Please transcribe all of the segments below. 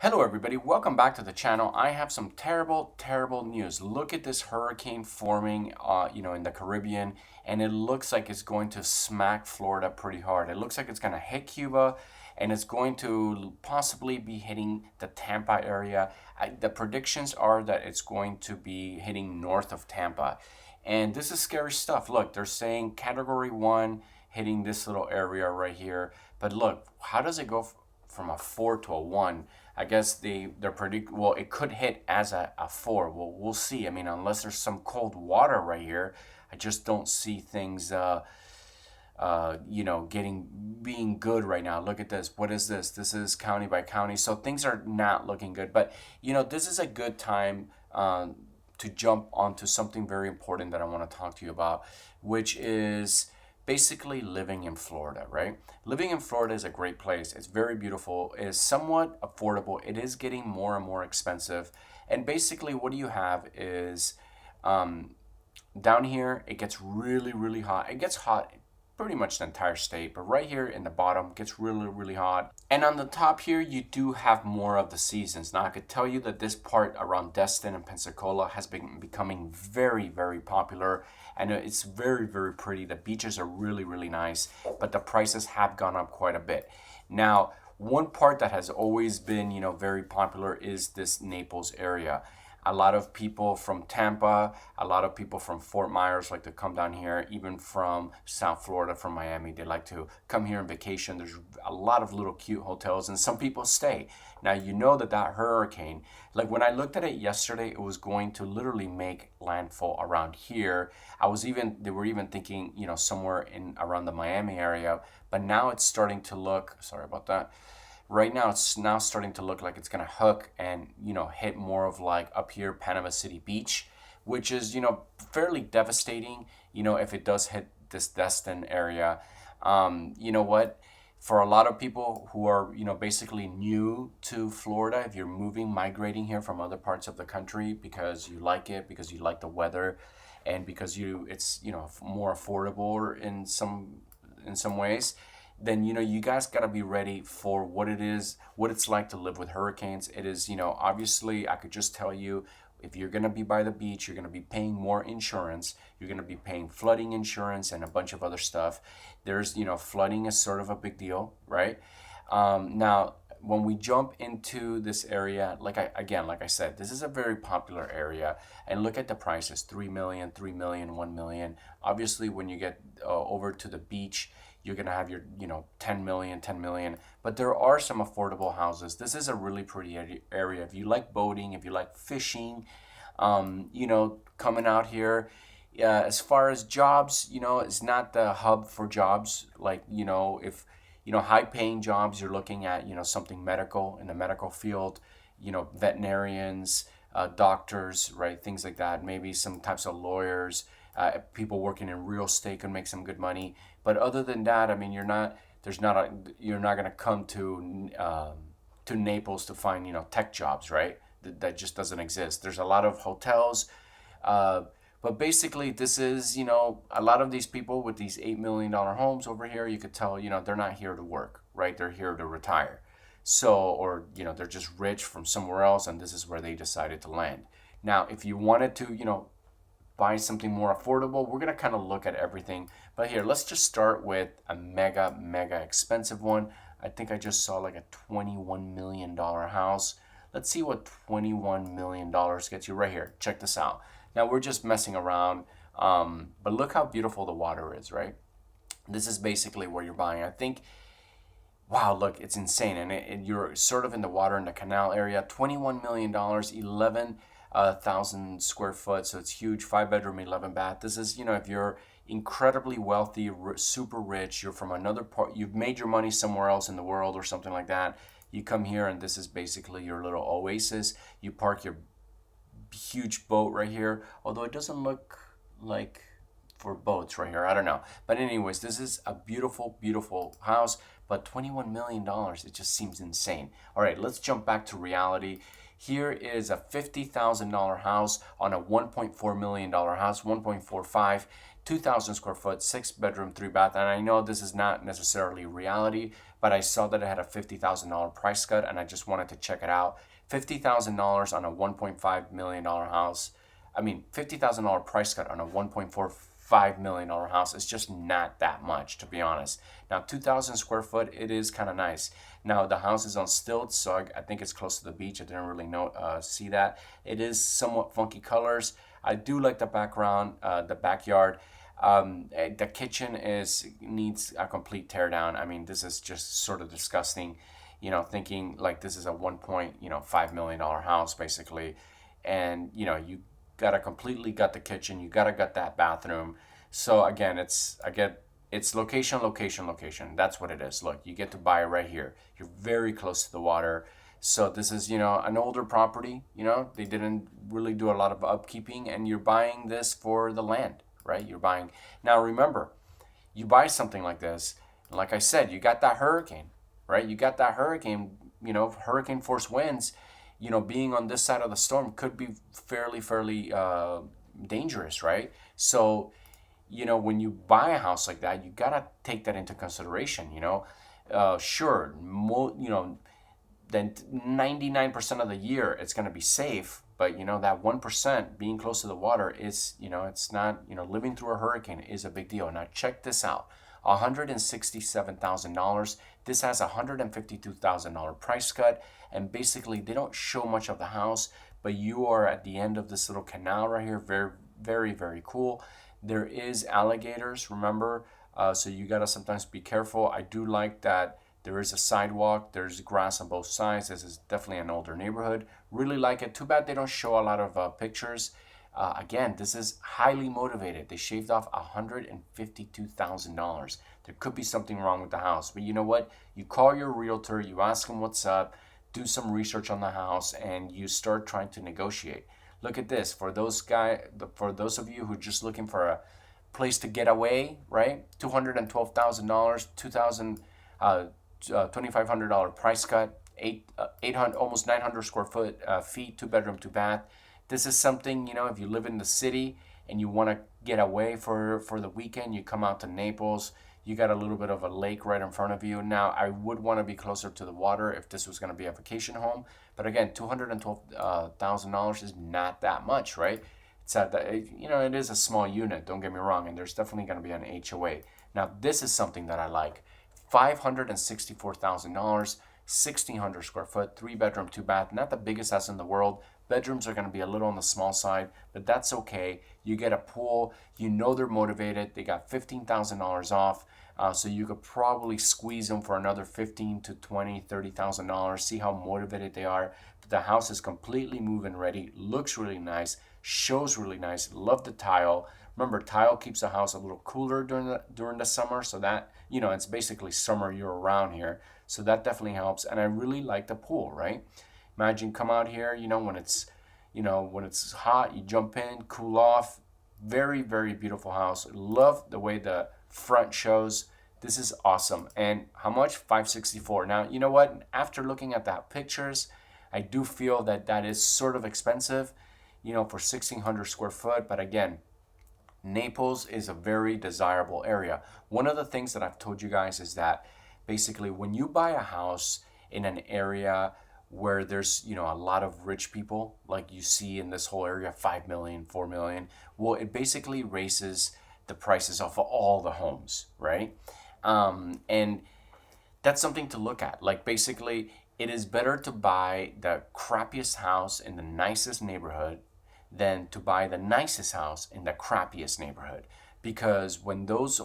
Hello everybody, welcome back to the channel. I have some terrible news. Look at this hurricane forming in the Caribbean, and it looks like it's going to smack Florida pretty hard. It looks like it's going to hit Cuba, and it's going to possibly be hitting the Tampa area. The predictions are that it's going to be hitting north of Tampa. And this is scary stuff. Look, they're saying category 1 hitting this little area right here. But look, how does it go from a 4 to a 1? I guess they're predict well, it could hit as a 4. Well, we'll see. I mean, unless there's some cold water right here, I just don't see things being good right now. Look at this. What is this? This is county by county. So things are not looking good. But this is a good time to jump onto something very important that I want to talk to you about, which is basically living in Florida, right? Living in Florida is a great place. It's very beautiful. It is somewhat affordable. It is getting more and more expensive. And basically, what you have is um, down here, it gets really hot. It gets hot pretty much the entire state, but right here in the bottom gets really hot. And on the top here, you do have more of the seasons. Now, I could tell you that this part around Destin and Pensacola has been becoming very popular, and it's very pretty. The beaches are really nice, but the prices have gone up quite a bit. Now, one part that has always been, very popular is this Naples area. A lot of people from Tampa, a lot of people from Fort Myers like to come down here, even from South Florida, from Miami. They like to come here on vacation. There's a lot of little cute hotels, and some people stay. Now, you know that hurricane, like when I looked at it yesterday, it was going to literally make landfall around here. They were even thinking, somewhere in around the Miami area, but now it's starting to look, sorry about that, right now it's now starting to look like it's going to hook and hit more of like up here Panama City Beach, which is fairly devastating if it does hit this Destin area. You know what, for a lot of people who are basically new to Florida, if you're migrating here from other parts of the country because you like it, because you like the weather, and because it's more affordable in some ways, then you guys got to be ready for what it's like to live with hurricanes. It is, obviously, I could just tell you, if you're going to be by the beach, you're going to be paying more insurance. You're going to be paying flooding insurance and a bunch of other stuff. There's, flooding is sort of a big deal, right? Now, when we jump into this area, like I said, this is a very popular area, and look at the prices: 3 million, 3 million, 1 million. Obviously, when you get over to the beach, you're gonna have your 10 million, 10 million. But there are some affordable houses. This is a really pretty area. If you like boating, if you like fishing, coming out here. As far as jobs, it's not the hub for jobs. Like, if high paying jobs, you're looking at something medical, in the medical field, veterinarians, doctors, right, things like that. Maybe some types of lawyers, people working in real estate can make some good money. But other than that, I mean, you're not going to come to Naples to find tech jobs, right? That just doesn't exist. There's a lot of hotels, uh, but basically, this is, a lot of these people with these $8 million homes over here, you could tell, they're not here to work, right? They're here to retire. So, or, they're just rich from somewhere else, and this is where they decided to land. Now, if you wanted to, buy something more affordable, we're going to kind of look at everything. But here, let's just start with a mega expensive one. I think I just saw like a $21 million house. Let's see what $21 million gets you right here. Check this out. Now, we're just messing around, but look how beautiful the water is, right? This is basically where you're buying. I think, wow, look, it's insane. And you're sort of in the water in the canal area. $21 million, 11,000 square foot. So it's huge, 5 bedroom, 11 bath. This is, if you're incredibly wealthy, super rich, you're from another part, you've made your money somewhere else in the world or something like that. You come here and this is basically your little oasis. You park your huge boat right here, although it doesn't look like for boats right here. I don't know. But anyways, this is a beautiful house, but $21 million, it just seems insane. All right, let's jump back to reality. Here is a $50,000 house on a $1.4 million house, 1.45, 2,000 square foot, 6 bedroom, 3 bath. And I know this is not necessarily reality, but I saw that it had a $50,000 price cut and I just wanted to check it out. $50,000 on a $1.5 million house. I mean, $50,000 price cut on a $1.45 million house is just not that much, to be honest. Now, 2,000 square foot, it is kind of nice. Now, the house is on stilts, so I think it's close to the beach. I didn't really see that. It is somewhat funky colors. I do like the background, the backyard. The kitchen needs a complete tear down. I mean, this is just sort of disgusting. Thinking like this is a $1.5 million house basically, and you gotta completely gut the kitchen. You gotta gut that bathroom. So again, it's location, location, location. That's what it is. Look, you get to buy it right here. You're very close to the water. So this is, an older property. They didn't really do a lot of upkeeping, and you're buying this for the land, right? You're buying. Now remember, you buy something like this, like I said, you got that hurricane, right? You got that hurricane, hurricane force winds, being on this side of the storm could be fairly dangerous, right? So, when you buy a house like that, you gotta take that into consideration, sure, then 99% of the year it's gonna be safe, but that 1% being close to the water is, it's not, living through a hurricane is a big deal. Now check this out. $167,000. This has a $152,000 price cut, and basically they don't show much of the house, but you are at the end of this little canal right here. Very, very, very cool. There is alligators, remember, so you gotta sometimes be careful. I do like that there is a sidewalk, there's grass on both sides. This is definitely an older neighborhood. Really like it. Too bad they don't show a lot of pictures. Again, this is highly motivated. They shaved off $152,000. There could be something wrong with the house, but you know what? You call your realtor, you ask him what's up, do some research on the house, and you start trying to negotiate. Look at this. For those of you who are just looking for a place to get away, right? $212,000, $2,500 price cut, 800, almost 900 square feet, 2 bedroom, 2 bath. This is something, if you live in the city and you want to get away for the weekend, you come out to Naples, you got a little bit of a lake right in front of you. Now, I would want to be closer to the water if this was going to be a vacation home. But again, $212,000 is not that much, right? It's at it is a small unit, don't get me wrong, and there's definitely going to be an HOA. Now, this is something that I like. $564,000, 1,600 square foot, 3 bedroom, 2 bath. Not the biggest house in the world. Bedrooms are going to be a little on the small side, but that's okay. You get a pool. They're motivated. They got $15,000 off, so you could probably squeeze them for another $15 to $20, $30,000. See how motivated they are. But the house is completely move-in ready. Looks really nice. Shows really nice. Love the tile. Remember, tile keeps the house a little cooler during the summer, so that it's basically summer year-round here. So that definitely helps. And I really like the pool, right? Imagine come out here, when it's hot, you jump in, cool off. Very, very beautiful house. Love the way the front shows. This is awesome. And how much? $564. Now, you know what? After looking at the pictures, I do feel that is sort of expensive, for 1,600 square foot. But again, Naples is a very desirable area. One of the things that I've told you guys is that basically when you buy a house in an area where there's a lot of rich people, like you see in this whole area, 5 million, 4 million, well, it basically raises the prices of all the homes, right? And that's something to look at. Like basically, it is better to buy the crappiest house in the nicest neighborhood than to buy the nicest house in the crappiest neighborhood, because those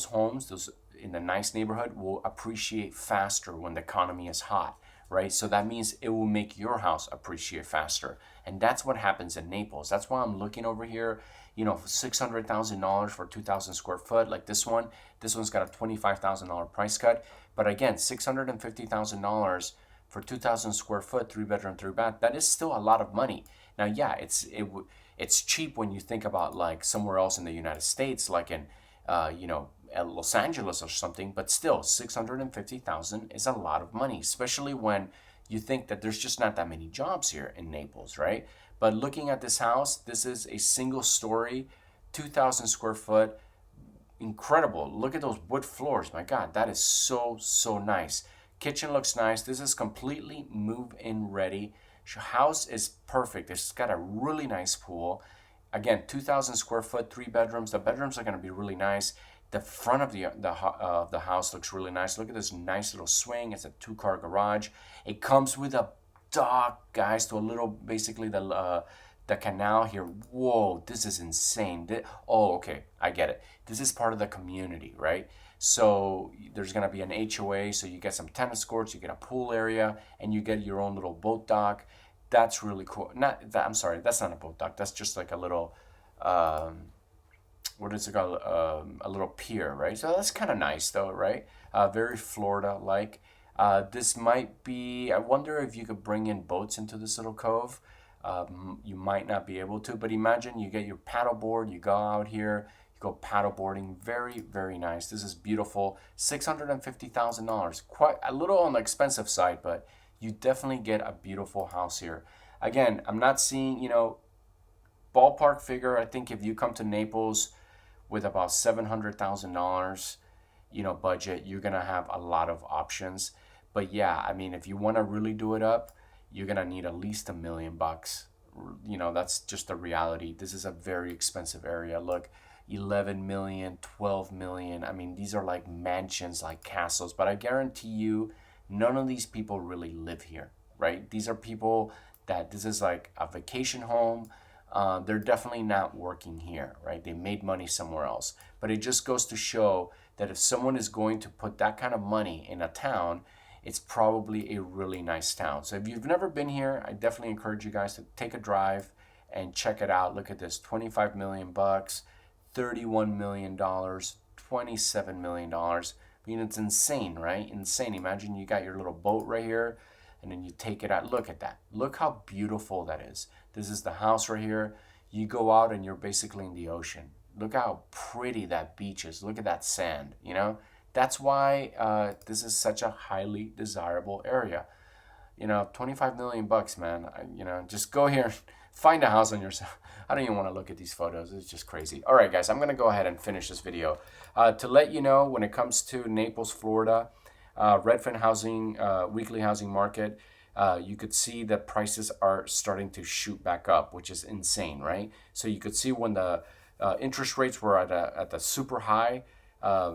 homes in the nice neighborhood will appreciate faster when the economy is hot, right? So that means it will make your house appreciate faster. And that's what happens in Naples. That's why I'm looking over here, $600,000 for 2,000 square foot. Like this one's got a $25,000 price cut. But again, $650,000 for 2,000 square foot, 3 bedroom, 3 bath. That is still a lot of money. Now, yeah, it's cheap when you think about like somewhere else in the United States, like in, Los Angeles or something, but still $650,000 is a lot of money, especially when you think that there's just not that many jobs here in Naples, right? But looking at this house, this is a single story, 2,000 square foot, incredible. Look at those wood floors. My God, that is so, so nice. Kitchen looks nice. This is completely move-in ready. House is perfect. It's got a really nice pool. Again, 2,000 square foot, 3 bedrooms. The bedrooms are going to be really nice. The front of the house looks really nice. Look at this nice little swing. It's a 2-car garage. It comes with a dock, guys, to a little, basically the canal here. Whoa, this is insane. Oh, okay, I get it. This is part of the community, right? So there's gonna be an HOA, so you get some tennis courts, you get a pool area, and you get your own little boat dock. That's really cool. Not that, I'm sorry, that's not a boat dock. That's just like a little, what is it called? A little pier, right? So that's kind of nice, though, right? Very Florida-like. This might be. I wonder if you could bring in boats into this little cove. You might not be able to, but imagine you get your paddle board, you go out here, you go paddle boarding. Very, very nice. This is beautiful. $650,000. Quite a little on the expensive side, but you definitely get a beautiful house here. Again, I'm not seeing, ballpark figure. I think if you come to Naples with about $700,000, budget, you're gonna have a lot of options. But yeah, I mean, if you want to really do it up, you're gonna need at least $1 million. That's just the reality. This is a very expensive area. Look, 11 million, 12 million. I mean, these are like mansions, like castles. But I guarantee you, none of these people really live here, right? These are people that this is like a vacation home. They're definitely not working here, right? They made money somewhere else. But it just goes to show that if someone is going to put that kind of money in a town, it's probably a really nice town. So if you've never been here, I definitely encourage you guys to take a drive and check it out. Look at this, 25 million bucks, $31 million, $27 million. I mean, it's insane, right? Insane. Imagine you got your little boat right here and then you take it out. Look at that. Look how beautiful that is. This is the house right here. You go out and you're basically in the ocean. Look how pretty that beach is. Look at that sand, That's why this is such a highly desirable area. 25 million bucks, man. Just go here, find a house on yourself. I don't even want to look at these photos. It's just crazy. All right, guys, I'm going to go ahead and finish this video. To let you know, when it comes to Naples, Florida, Redfin housing, weekly housing market, you could see that prices are starting to shoot back up, which is insane, right? So you could see when the interest rates were at the super high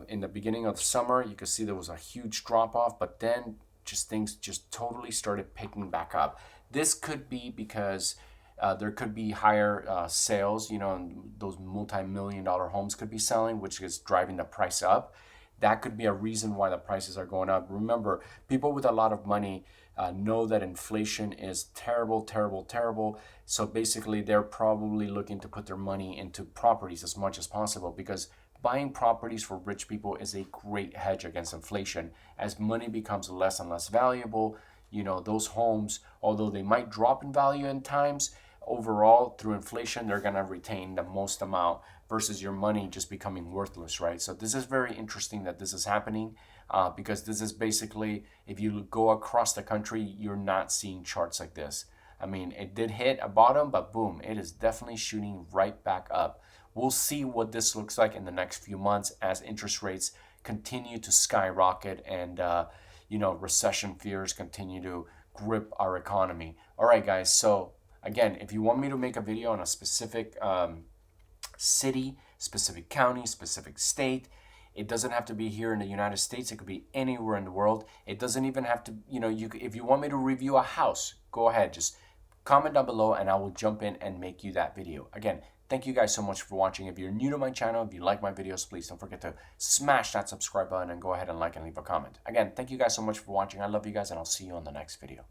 in the beginning of the summer, you could see there was a huge drop off, but then things just totally started picking back up. This could be because there could be higher sales, and those multi-million-dollar homes could be selling, which is driving the price up. That could be a reason why the prices are going up. Remember, people with a lot of money know that inflation is terrible, terrible, terrible. So basically, they're probably looking to put their money into properties as much as possible, because buying properties for rich people is a great hedge against inflation. As money becomes less and less valuable, those homes, although they might drop in value in times, overall, through inflation, they're going to retain the most amount versus your money just becoming worthless, right? So this is very interesting that this is happening because this is basically, if you go across the country, you're not seeing charts like this. I mean, it did hit a bottom, but boom, it is definitely shooting right back up. We'll see what this looks like in the next few months as interest rates continue to skyrocket and, recession fears continue to grip our economy. All right, guys. So again, if you want me to make a video on a specific city, specific county, specific state, it doesn't have to be here in the United States. It could be anywhere in the world. It doesn't even have to, if you want me to review a house, go ahead. Just comment down below and I will jump in and make you that video. Again, thank you guys so much for watching. If you're new to my channel, if you like my videos, please don't forget to smash that subscribe button and go ahead and like and leave a comment. Again, thank you guys so much for watching. I love you guys and I'll see you on the next video.